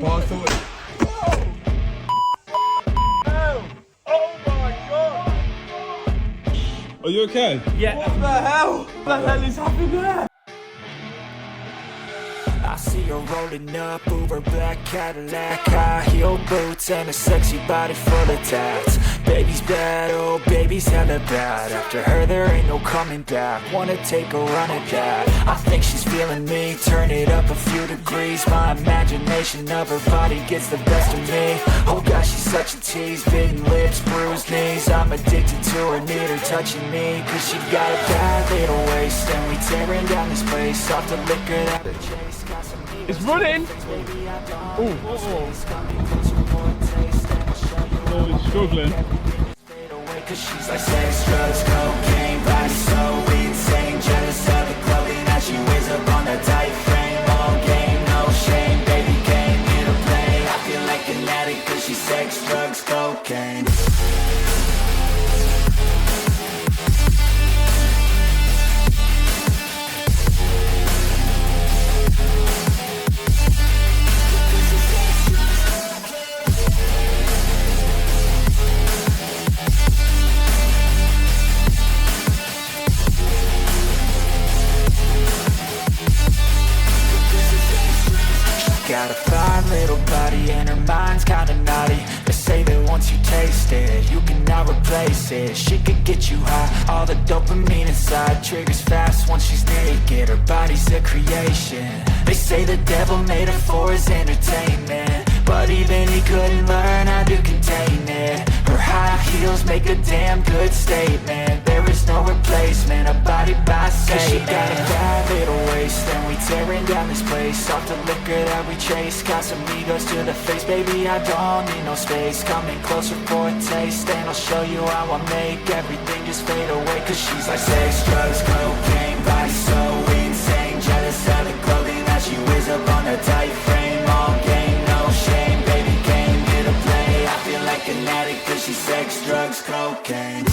Bar sorted. Are you okay? Yeah. What the hell? What the hell is happening there? I see her rolling up, Uber black Cadillac, high heel boots and a sexy body full of tats. Baby's bad, oh baby's hella bad. After her there ain't no coming back. Wanna take a run at that. I think she's feeling me, turn it up a few degrees. My imagination of her body gets the best of me. Oh gosh, she's such a tease, bitten lips, bruised knees. I'm addicted to her, need her touching me. Cause she got a bad little waist, and we tearing down this place. Off the liquor that we chase. It's running. Oh, he's struggling. Cause she's like sex, drugs, cocaine, body so insane. Jealous of the clothing that she wears up on that tight frame. All game, no shame, baby came here to play. I feel like an addict cause she's sex, drugs, cocaine. Got a fine little body and her mind's kinda naughty. They say that once you taste it, you cannot replace it. She could get you high, all the dopamine inside triggers fast once she's naked. Her body's a creation. They say the devil made her for his entertainment, but even he couldn't learn how to contain it. Her high heels make a damn good statement. There is no replacement, a body by Satan. Cause she got a bad little waist, and we tearing down this place. Off the liquor that we chase, got some egos to the face. Baby, I don't need no space. Coming closer for a taste, and I'll show you how I make everything just fade away. Cause she's like sex, drugs, cocaine, body so insane. Jealous of the clothing that she wears up on her tight frame. All game, no shame, baby came here to play. I feel like an addict cause she's sex, drugs, cocaine.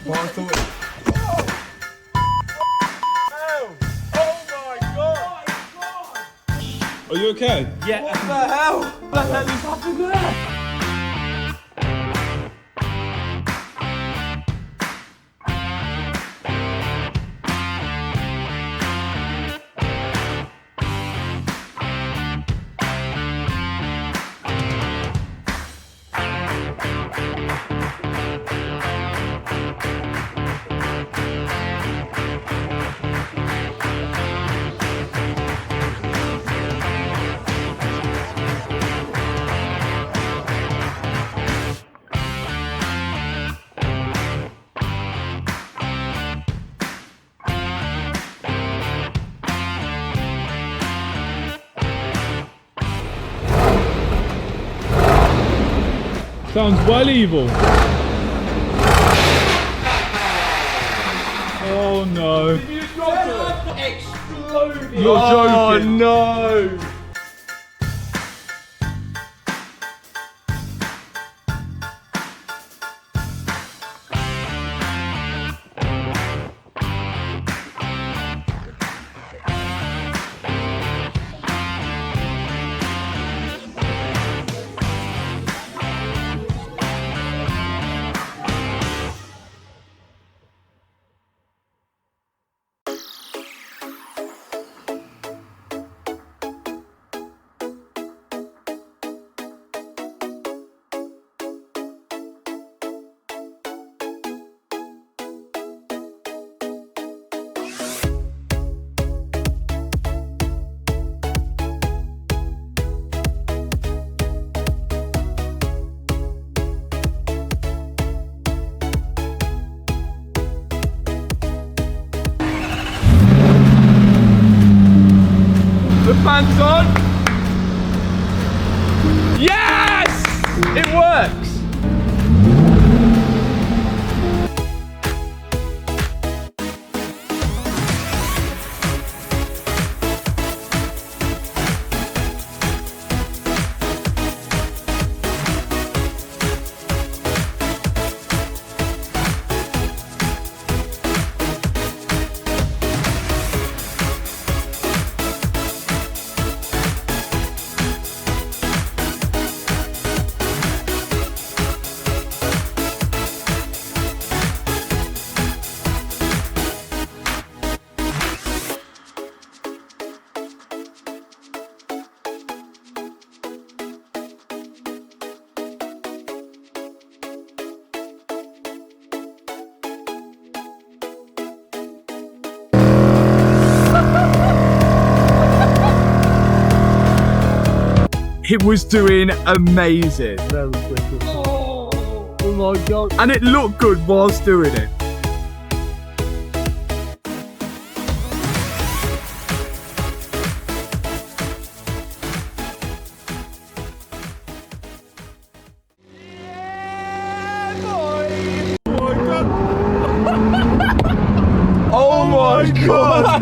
What I thought. Are you okay? Yeah. What the hell? What the hell is happening there? Sounds well evil. Oh no. Exploded. You're joking. Oh no. The fan's on. Yes! It works. It was doing amazing. Oh my god. And it looked good whilst doing it. Oh my god!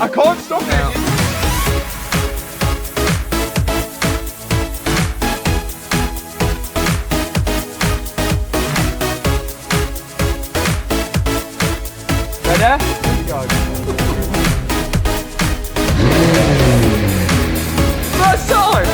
I can't stop now. Ready? Go. First time!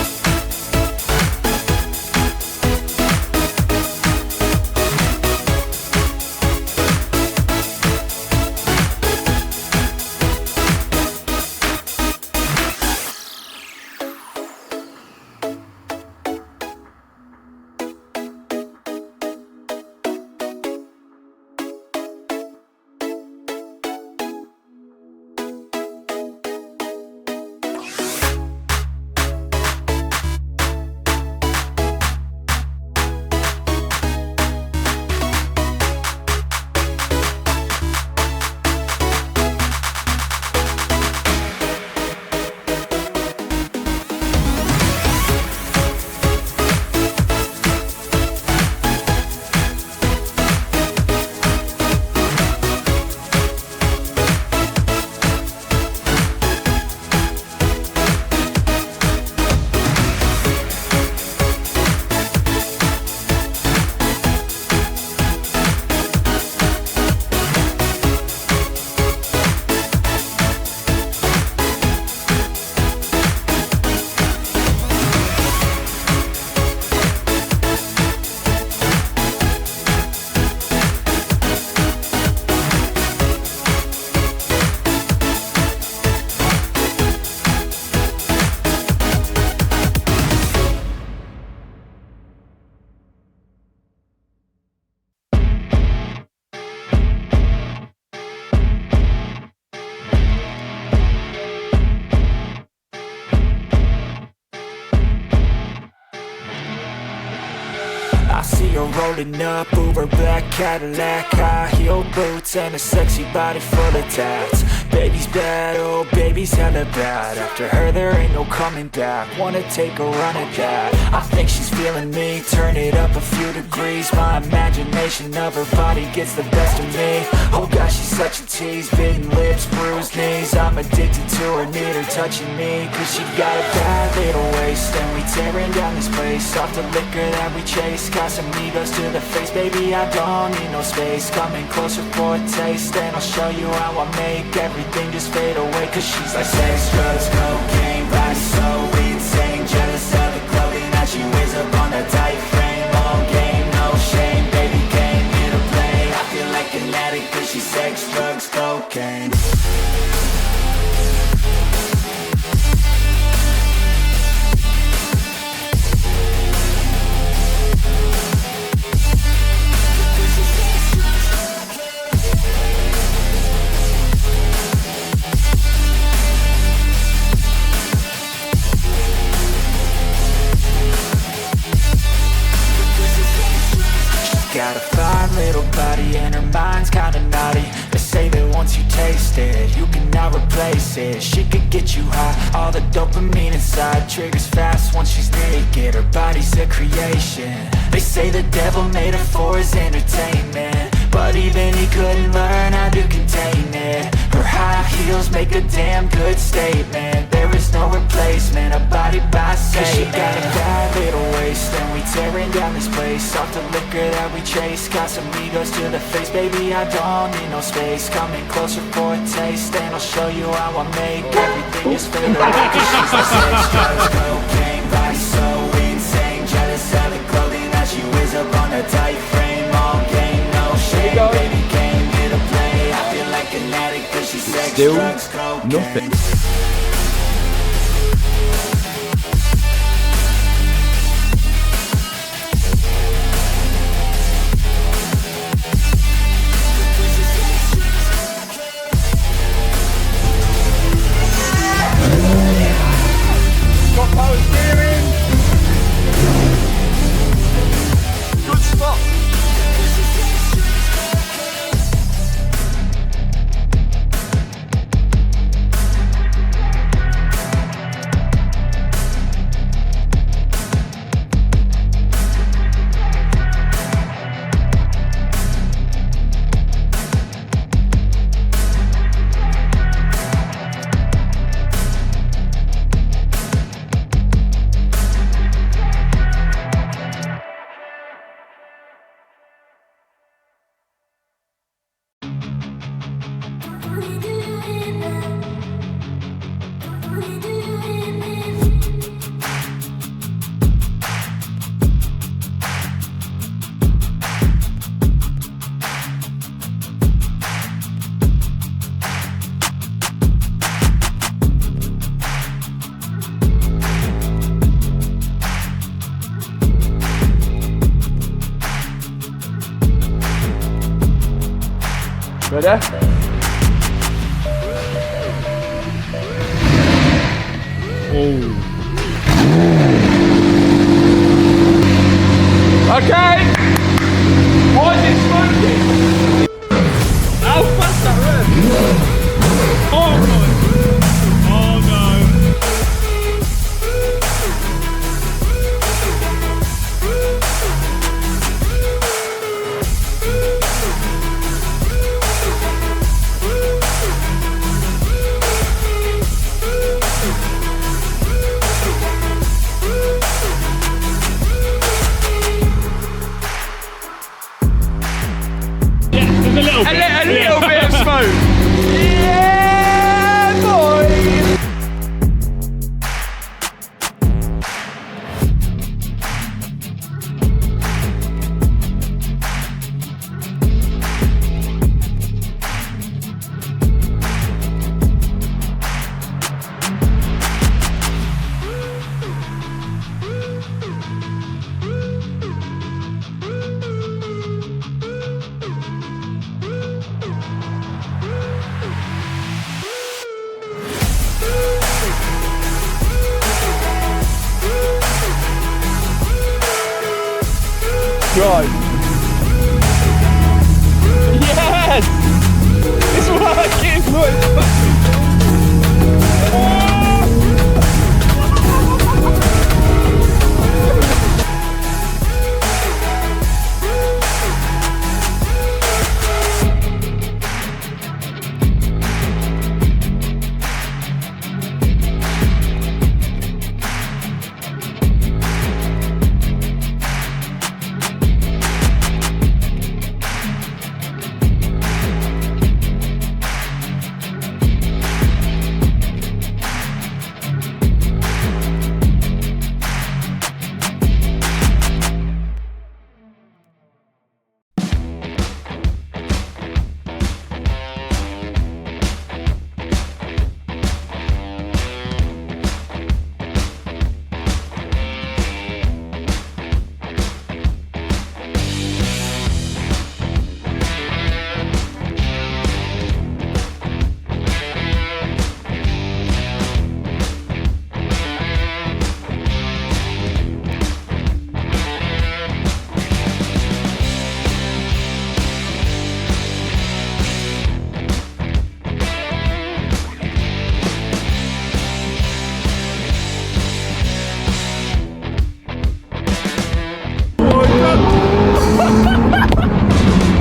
I see her rolling up, Uber black Cadillac, high heel boots and a sexy body full of tats. Baby's bad, oh baby's hella bad. After her there ain't no coming back. Wanna take a run at that. I think she's feeling me, turn it up a few degrees. My imagination of her body gets the best of me. Oh gosh, she's such a tease, bitten lips, bruised knees. I'm addicted to her, need her touching me, cause she got a bad little waist. And we tearing down this place, off the liquor that we chase. Got some egos to the face, baby, I don't need no space. Coming closer for a taste, and I'll show you how I make everything just fade away. Cause she's like sex, drugs, cocaine, body so insane. Jealous of the clothing that she wears up on that tight frame. All game, no shame, baby came here to play. I feel like an addict cause she's sex, drugs, cocaine. Got a fine little body and her mind's kinda naughty. They say that once you taste it, you cannot replace it. She could get you high, all the dopamine inside triggers fast once she's naked. Her body's a creation. They say the devil made her for his entertainment, but even he couldn't learn how to contain it. Her high heels make a damn good statement. There is no replacement, a body by Satan. Cause she got a bad little waist, and we tearing down this place. Off the liquor that we chase, got some egos to the face. Baby, I don't need no space. Coming closer for a taste, and I'll show you how I make everything just fade away. Cause she's like sex, drugs, cocaine, body so insane. Jealous of the clothing that she wears up on that tight frame. All game, no shame, baby came here to play. I feel like an addict cause she's sex, Still drugs, cocaine. nothing. Got power steering. Good spot. Ready? Okay! Why is it smoking? How fast that red? Oh no! Oh no! There's a little bit. A little bit of smoke! Yeah, boy! Right. Yes! It's working! Look, it's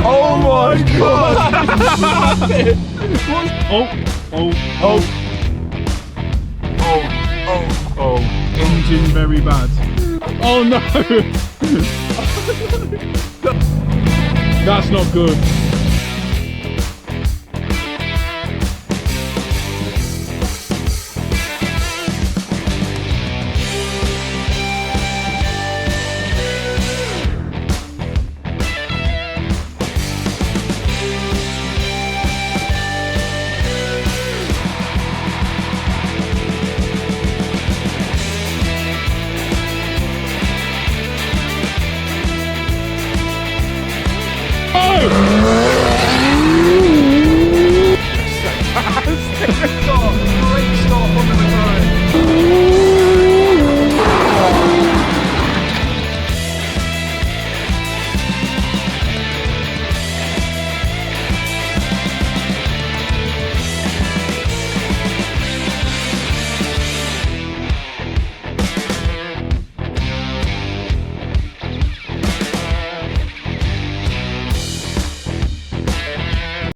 oh my god! Oh. Engine very bad. Oh no! That's not good. Oh!